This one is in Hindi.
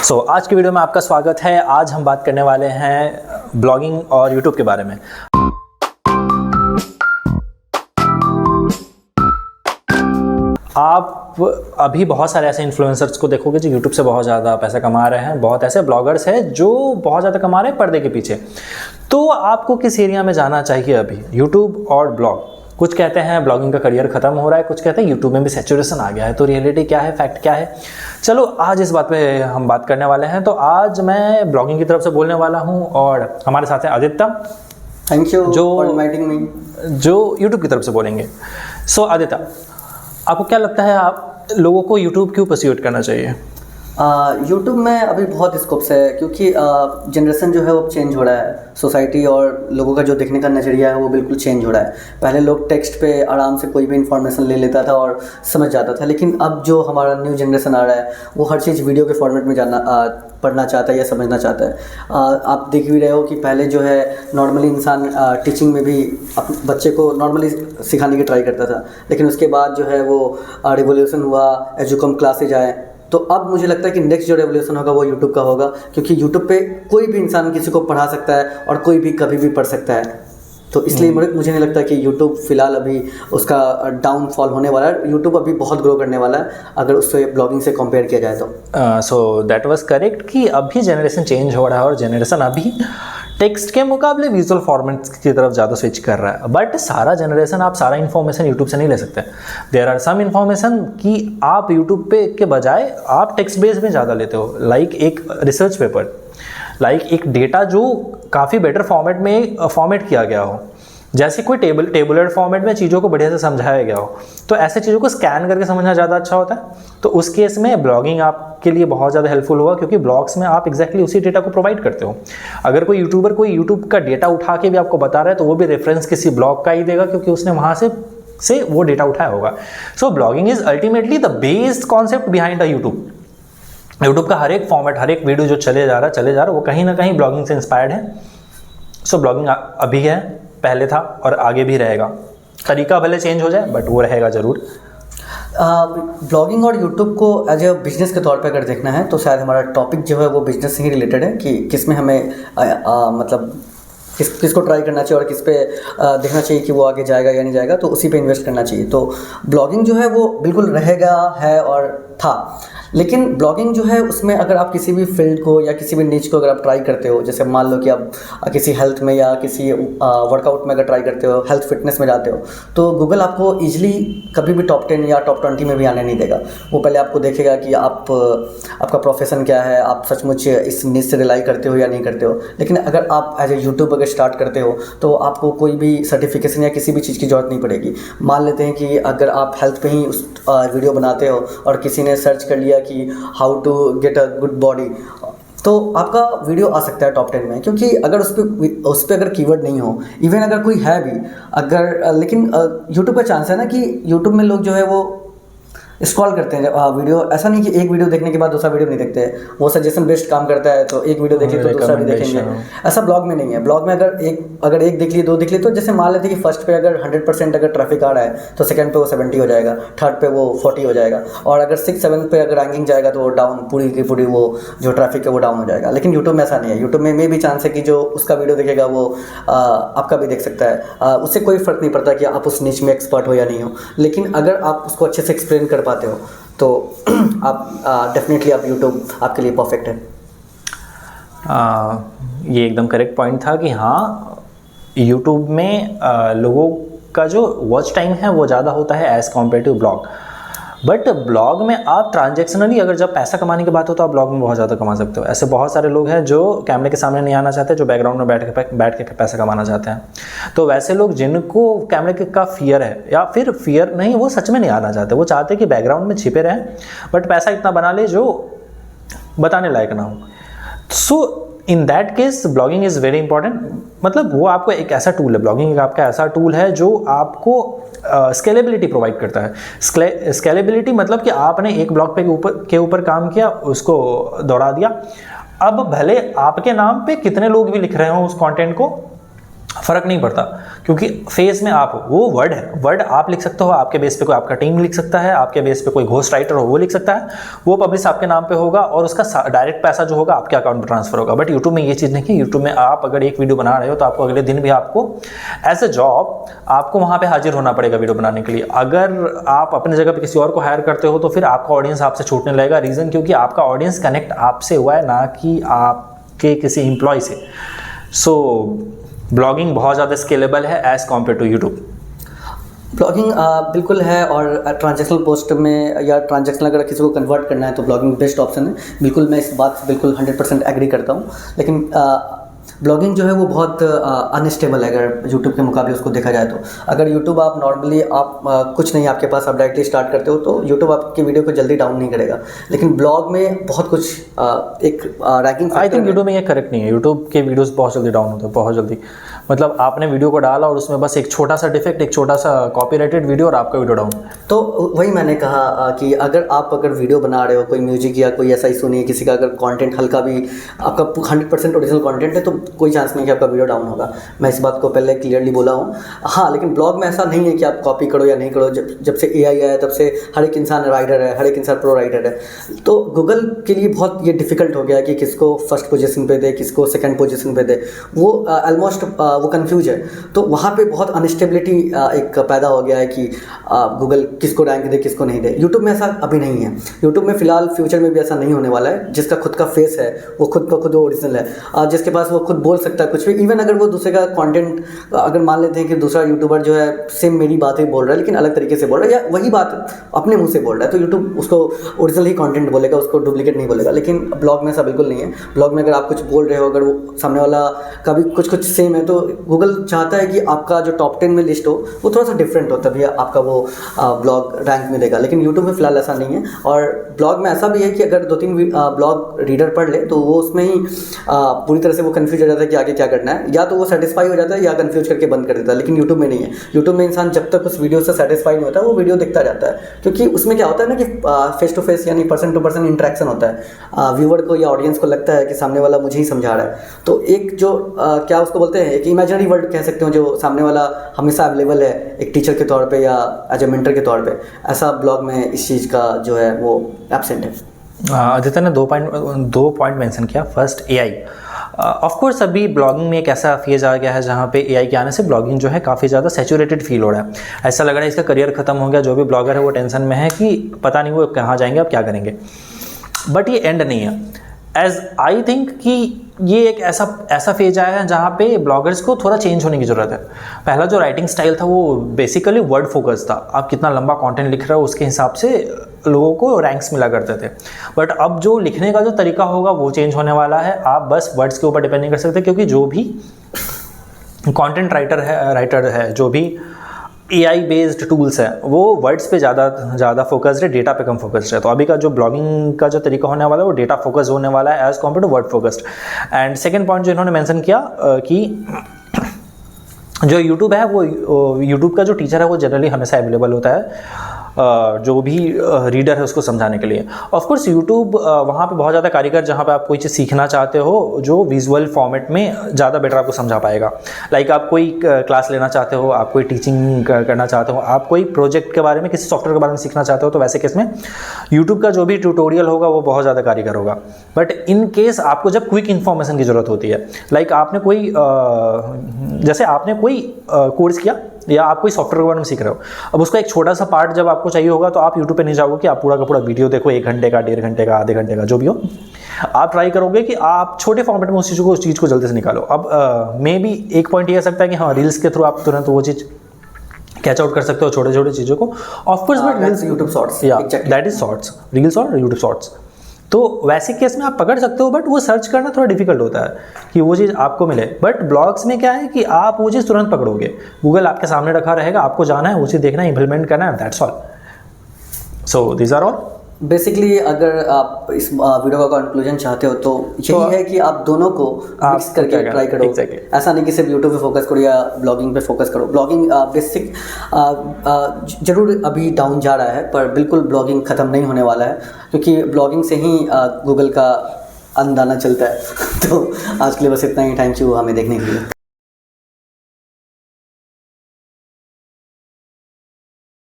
आज की वीडियो में आपका स्वागत है। आज हम बात करने वाले हैं ब्लॉगिंग और यूट्यूब के बारे में। आप अभी बहुत सारे ऐसे इन्फ्लुएंसर्स को देखोगे जो यूट्यूब से बहुत ज़्यादा पैसा कमा रहे हैं। बहुत ऐसे ब्लॉगर्स हैं जो बहुत ज़्यादा कमा रहे हैं पर्दे के पीछे। तो आपको किस एरिया में जाना चाहिए अभी, यूट्यूब और ब्लॉग? कुछ कहते हैं ब्लॉगिंग का करियर खत्म हो रहा है, कुछ कहते हैं यूट्यूब में भी सैचुरेशन आ गया है। तो रियलिटी क्या है, फैक्ट क्या है, चलो आज इस बात पे हम बात करने वाले हैं। तो आज मैं ब्लॉगिंग की तरफ से बोलने वाला हूं और हमारे साथ है Aditya. Thank you for inviting me, जो यूट्यूब की तरफ से बोलेंगे। आदित्य, आपको क्या लगता है आप लोगों को यूट्यूब क्यों परस्यूट करना चाहिए? यूट्यूब में अभी बहुत स्कोप्स है क्योंकि जनरेशन जो है वो चेंज हो रहा है। सोसाइटी और लोगों का जो देखने का नज़रिया है वो बिल्कुल चेंज हो रहा है। पहले लोग टेक्स्ट पे आराम से कोई भी इंफॉर्मेशन ले लेता था और समझ जाता था, लेकिन अब जो हमारा न्यू जनरेशन आ रहा है वो हर चीज़ वीडियो के फॉर्मेट में पढ़ना चाहता है या समझना चाहता है। आप देख भी रहे हो कि पहले जो है नॉर्मली इंसान टीचिंग में भी बच्चे को नॉर्मली सिखाने की ट्राई करता था, लेकिन उसके बाद जो है वो रिवोल्यूशन हुआ, एजुकम क्लासेज आए। तो अब मुझे लगता है कि नेक्स्ट जो रेवोल्यूशन होगा वो यूट्यूब का होगा, क्योंकि यूट्यूब पे कोई भी इंसान किसी को पढ़ा सकता है और कोई भी कभी भी पढ़ सकता है। तो इसलिए मुझे नहीं लगता कि यूट्यूब फिलहाल अभी उसका डाउनफॉल होने वाला है। यूट्यूब अभी बहुत ग्रो करने वाला है अगर उससे ब्लॉगिंग से कंपेयर किया जाए तो। सो दैट वाज करेक्ट कि अभी जनरेशन चेंज हो रहा है और जनरेशन अभी टेक्स्ट के मुकाबले विजुअल फॉर्मेट की तरफ ज़्यादा स्विच कर रहा है। बट सारा जनरेशन, आप सारा इन्फॉर्मेशन यूट्यूब से नहीं ले सकते। देयर आर सम इन्फॉर्मेशन कि आप यूट्यूब पे के बजाय आप टेक्स्ट बेस में ज़्यादा लेते हो। लाइक एक रिसर्च पेपर, लाइक एक डेटा जो काफ़ी बेटर फॉर्मेट में फॉर्मेट किया गया हो, जैसे कोई टेबुलर फॉर्मेट में चीज़ों को बढ़िया से समझाया गया हो। तो ऐसे चीज़ों को स्कैन करके समझना ज़्यादा अच्छा होता है। तो उस केस में ब्लॉगिंग आपके लिए बहुत ज़्यादा हेल्पफुल होगा, क्योंकि ब्लॉग्स में आप एग्जैक्टली उसी डेटा को प्रोवाइड करते हो। अगर कोई यूट्यूबर कोई यूट्यूब का डेटा उठा के भी आपको बता रहा है तो वो भी रेफरेंस किसी ब्लॉग का ही देगा, क्योंकि उसने वहाँ से वो डेटा उठाया होगा। So blogging is ultimately the based concept behind the YouTube. YouTube का हर एक फॉर्मेट, हर एक वीडियो जो चले जा रहा है वो कहीं ना कहीं ब्लॉगिंग से इंस्पायर्ड है। सो ब्लॉगिंग अभी है, पहले था और आगे भी रहेगा। तरीका भले चेंज हो जाए बट वो रहेगा ज़रूर। ब्लॉगिंग और यूट्यूब को एज ए बिजनेस के तौर पे अगर देखना है तो शायद हमारा टॉपिक जो है वो बिजनेस से ही रिलेटेड है कि किस में हमें मतलब किसको ट्राई करना चाहिए और किस पे देखना चाहिए कि वो आगे जाएगा या नहीं जाएगा, तो उसी पे इन्वेस्ट करना चाहिए। तो ब्लॉगिंग जो है वो बिल्कुल रहेगा, है और था। लेकिन ब्लॉगिंग जो है उसमें अगर आप किसी भी फील्ड को या किसी भी नीच को अगर आप ट्राई करते हो, जैसे मान लो कि आप किसी हेल्थ में या किसी वर्कआउट में अगर ट्राई करते हो, हेल्थ फिटनेस में जाते हो, तो गूगल आपको ईजिली कभी भी टॉप 10 या टॉप 20 में भी आने नहीं देगा। वो पहले आपको देखेगा कि आपका प्रोफेशन क्या है, आप सचमुच इस नीच से रिलाई करते हो या नहीं करते हो। लेकिन अगर आप एज ए यूट्यूब अगर स्टार्ट करते हो तो आपको कोई भी सर्टिफिकेशन या किसी भी चीज़ की ज़रूरत नहीं पड़ेगी। मान लेते हैं कि अगर आप हेल्थ पे ही उस वीडियो बनाते हो और किसी ने सर्च कर लिया कि how to get a good body, तो आपका वीडियो आ सकता है टॉप 10 में, क्योंकि अगर उस पर अगर कीवर्ड नहीं हो, इवन अगर कोई है भी अगर, लेकिन यूट्यूब का चांस है ना कि यूट्यूब में लोग जो है वो स्क्रॉल करते हैं वीडियो। ऐसा नहीं कि एक वीडियो देखने के बाद दूसरा वीडियो नहीं देखते हैं, वो सजेशन बेस्ड काम करता है। तो एक वीडियो देखें तो दूसरा भी देखेंगे। ऐसा ब्लॉग में नहीं है। ब्लॉग में अगर एक देख लिए, दो देख लिए, तो जैसे मान लेते हैं कि फर्स्ट पे अगर 100% अगर ट्रैफिक आ रहा है तो सेकंड पे वो 70 हो जाएगा, थर्ड पे वो 40 हो जाएगा, और अगर 6-7 पे अगर रैंकिंग जाएगा तो वो डाउन, पूरी की पूरी वो जो ट्रैफिक है वो डाउन हो जाएगा। लेकिन यूट्यूब में ऐसा नहीं है। यूट्यूब में भी चांस है कि जो उसका वीडियो देखेगा वो आपका भी देख सकता है। उससे कोई फ़र्क नहीं पड़ता कि आप उस नीच में एक्सपर्ट हो या नहीं हो। लेकिन अगर आप उसको अच्छे से एक्सप्लेन कर पाते हो तो आप डेफिनेटली आप यूट्यूब आपके लिए परफेक्ट है। ये एकदम करेक्ट पॉइंट था कि हाँ, यूट्यूब में लोगों का जो वॉच टाइम है वो ज़्यादा होता है as compare to blog. But blog में आप ट्रांजेक्शनली, अगर जब पैसा कमाने की बात हो तो आप ब्लॉग में बहुत ज़्यादा कमा सकते हो। ऐसे बहुत सारे लोग हैं जो कैमरे के सामने नहीं आना चाहते, जो बैकग्राउंड में बैठ के पैसा कमाना चाहते हैं। तो वैसे लोग जिनको कैमरे का फियर है, या फिर फियर नहीं, वो सच में नहीं आना चाहते, वो चाहते कि बैकग्राउंड में छिपे रहें बट पैसा इतना बना ले जो बताने लायक ना हो। So in that case blogging is very important. मतलब वो आपको एक ऐसा टूल है, ब्लॉगिंग आपका ऐसा टूल है जो आपको स्केलेबिलिटी प्रोवाइड करता है। स्केलेबिलिटी मतलब कि आपने एक ब्लॉग के ऊपर काम किया, उसको दौड़ा दिया। अब भले आपके नाम पे कितने लोग भी लिख रहे हो उस कंटेंट को, फ़र्क नहीं पड़ता, क्योंकि फेस में आप हो, वो वर्ड है, वर्ड आप लिख सकते हो, आपके बेस पे कोई आपका टीम लिख सकता है, आपके बेस पे कोई घोस्ट राइटर हो वो लिख सकता है, वो पब्लिश आपके नाम पे होगा और उसका डायरेक्ट पैसा जो होगा आपके अकाउंट में ट्रांसफर होगा। बट यूट्यूब में ये चीज़ नहीं है। यूट्यूब में आप अगर एक वीडियो बना रहे हो तो आपको अगले दिन भी आपको एज ए जॉब आपको वहाँ पर हाजिर होना पड़ेगा वीडियो बनाने के लिए। अगर आप अपने जगह पर किसी और को हायर करते हो तो फिर आपका ऑडियंस आपसे छूटने लगेगा। रीज़न क्योंकि आपका ऑडियंस कनेक्ट आपसे हुआ है, ना कि आपके किसी एम्प्लॉय से। सो ब्लॉगिंग बहुत ज़्यादा स्केलेबल है as compare to YouTube. Blogging बिल्कुल है, और ट्रांजैक्शनल पोस्ट में या ट्रांजैक्शनल अगर किसी को कन्वर्ट करना है तो ब्लॉगिंग बेस्ट ऑप्शन है। बिल्कुल मैं इस बात से बिल्कुल 100% एग्री करता हूँ। लेकिन ब्लॉगिंग जो है वो बहुत अनस्टेबल है अगर यूट्यूब के मुकाबले उसको देखा जाए तो। अगर यूट्यूब आप नॉर्मली आप कुछ नहीं आपके पास, आप डायरेक्टली स्टार्ट करते हो तो यूट्यूब आपकी वीडियो को जल्दी डाउन नहीं करेगा। लेकिन ब्लॉग में बहुत कुछ एक रैंकिंग, आई थिंक यूट्यूब में ये करेक्ट नहीं है। यूट्यूब के वीडियोस बहुत जल्दी डाउन होते हैं, बहुत जल्दी। मतलब आपने वीडियो को डाला और उसमें बस एक छोटा सा डिफेक्ट, एक छोटा सा कॉपीराइटेड वीडियो और आपका वीडियो डाउन। तो वही मैंने कहा कि अगर वीडियो बना रहे हो, कोई म्यूजिक या कोई ऐसा इशू नहीं है, किसी का अगर कंटेंट हल्का भी आपका 100% ओरिजिनल कंटेंट है तो कोई चांस नहीं कि आपका वीडियो डाउन होगा। मैं इस बात को पहले क्लियरली बोला हूँ। हाँ, लेकिन ब्लॉग में ऐसा नहीं है कि आप कॉपी करो या नहीं करो। जब से AI आया तब से हर एक इंसान राइटर है, हर एक इंसान प्रो राइटर है। तो गूगल के लिए बहुत ये डिफिकल्ट हो गया कि किसको फर्स्ट पोजीशन पे दे, किसको सेकंड पोजीशन पे दे। वो ऑलमोस्ट वो कंफ्यूज है। तो वहाँ पे बहुत अनस्टेबिलिटी एक पैदा हो गया है कि गूगल किसको रैंक दे, किसको नहीं दे। यूट्यूब में ऐसा अभी नहीं है। यूट्यूब में फिलहाल फ्यूचर में भी ऐसा नहीं होने वाला है। जिसका खुद का फेस है, वो खुद का खुद ओरिजिनल है, जिसके पास वो खुद बोल सकता है कुछ भी। इवन अगर वो दूसरे का कंटेंट, अगर मान लेते हैं कि दूसरा यूट्यूबर जो है सेम मेरी बात ही बोल रहा है लेकिन अलग तरीके से बोल रहा है, या वही बात अपने मुंह से बोल रहा है, तो यूट्यूब उसको ओरिजिनल ही कंटेंट बोलेगा, उसको डुप्लीकेट नहीं बोलेगा। लेकिन ब्लॉग में ऐसा बिल्कुल नहीं है। ब्लॉग में अगर आप कुछ बोल रहे हो, अगर वो सामने वाला का भी कुछ सेम है, तो गूगल चाहता है कि आपका जो टॉप 10 में लिस्ट हो वो थोड़ा सा डिफरेंट हो, तभी आपका वो ब्लॉग रैंक में देगा। लेकिन यूट्यूब में फिलहाल ऐसा नहीं है। और ब्लॉग में ऐसा भी है कि अगर 2-3 ब्लॉग रीडर पढ़ ले तो वो उसमें ही पूरी तरह से वो कन्फ्यूज हो जाता है कि आगे क्या करना है। या तो वो सेटिस्फाई हो जाता है या कन्फ्यूज करके बंद कर देता है। लेकिन यूट्यूब में नहीं है। यूट्यूब में इंसान जब तक उस वीडियो से सेटिस्फाई नहीं होता वो वीडियो देखता जाता है, क्योंकि उसमें क्या होता है ना कि फेस टू फेस यानी पर्सन टू पर्सन इंटरेक्शन होता है। व्यूअर को या ऑडियंस को लगता है कि सामने वाला मुझे ही समझा रहा है। तो एक जो क्या उसको बोलते हैं, एक इमेजिनरी वर्ल्ड कह सकते हो, जो सामने वाला हमेशा अवेलेबल है एक टीचर के तौर पे या एज ए मेंटर के तौर पे, ऐसा ब्लॉग में इस चीज़ का जो है वो एब्सेंट है। आदित्य ने दो पॉइंट मेंशन किया। First, AI। ऑफ कोर्स अभी ब्लॉगिंग में एक ऐसा फेज आ गया है जहाँ पे AI के आने से ब्लॉगिंग जो है काफ़ी ज़्यादा सैचुरेटेड फील हो रहा है। ऐसा लग रहा है इसका करियर ख़त्म हो गया। जो भी ब्लॉगर है वो टेंशन में है कि पता नहीं वो कहाँ जाएंगे, अब क्या करेंगे। बट ये एंड नहीं है। एज आई थिंक कि ये एक ऐसा फेज आया है जहाँ पे ब्लॉगर्स को थोड़ा चेंज होने की ज़रूरत है। पहला जो राइटिंग स्टाइल था वो बेसिकली वर्ड फोकस था। आप कितना लंबा कंटेंट लिख रहे हो उसके हिसाब से लोगों को रैंक्स मिला करते थे। बट अब जो लिखने का जो तरीका होगा वो चेंज होने वाला है। आप बस वर्ड्स के ऊपर डिपेंड नहीं कर सकते, क्योंकि जो भी कंटेंट राइटर है, जो भी AI बेस्ड टूल्स है, वो वर्ड्स पे ज़्यादा फोकस्ड है, डेटा पे कम फोकस्ड है। तो अभी का जो ब्लॉगिंग का जो तरीका होने वाला है वो डेटा फोकस होने वाला है as compare to word focused. And second point जो इन्होंने मेंशन किया कि जो यूट्यूब है वो यूट्यूब का जो टीचर है वो जनरली हमेशा अवेलेबल होता है जो भी रीडर है उसको समझाने के लिए। ऑफ कोर्स यूट्यूब वहाँ पे बहुत ज़्यादा कारीगर, जहाँ पे आप कोई चीज़ सीखना चाहते हो जो विजुअल फॉर्मेट में ज़्यादा बेटर आपको समझा पाएगा। लाइक आप कोई क्लास लेना चाहते हो, आप कोई टीचिंग करना चाहते हो, आप कोई प्रोजेक्ट के बारे में, किसी सॉफ्टवेयर के बारे में सीखना चाहते हो, तो वैसे केस में यूट्यूब का जो भी ट्यूटोरियल होगा वो बहुत ज़्यादा कारीगर होगा। बट इन केस आपको जब क्विक इन्फॉर्मेशन की ज़रूरत होती है, लाइक आपने कोई जैसे आपने कोई कोर्स किया या आप कोई सॉफ्टवेयर के बारे में सीख रहे हो, अब उसका एक छोटा सा पार्ट जब आपको चाहिए होगा तो आप यूट्यूब पे नहीं जाओगे कि आप पूरा का पूरा वीडियो देखो, 1 घंटे का, 1.5 घंटे का, आधे घंटे का, जो भी हो। आप ट्राई करोगे कि आप छोटे फॉर्मेट में उस चीज़ को जल्दी से निकालो। अब मे बी एक पॉइंट ये हो सकता है कि हाँ, रील्स के थ्रू आप तुरंत वो चीज़ कैच आउट कर सकते हो, छोटे छोटे चीज़ों को। Of course but reels, YouTube shorts, that is shorts, reels और यूट्यूब शॉर्ट्स। तो वैसे केस में आप पकड़ सकते हो, बट वो सर्च करना थोड़ा डिफिकल्ट होता है कि वो चीज़ आपको मिले। बट ब्लॉग्स में क्या है कि आप वो चीज़ तुरंत पकड़ोगे, गूगल आपके सामने रखा रहेगा, आपको जाना है, वो चीज़ देखना है, इम्प्लीमेंट करना है, that's all. So this are all. Basically अगर आप इस वीडियो का कंक्लूजन चाहते हो तो यही है कि आप दोनों को मिक्स करके ट्राई करो। ऐसा नहीं कि सिर्फ यूट्यूब पे फोकस करो या ब्लॉगिंग पे फोकस करो। ब्लॉगिंग बेसिक जरूर अभी डाउन जा रहा है, पर बिल्कुल ब्लॉगिंग ख़त्म नहीं होने वाला है, क्योंकि ब्लॉगिंग से ही गूगल का अंदाना चलता है। तो आज के लिए बस इतना ही। थैंक यू हमें देखने के लिए।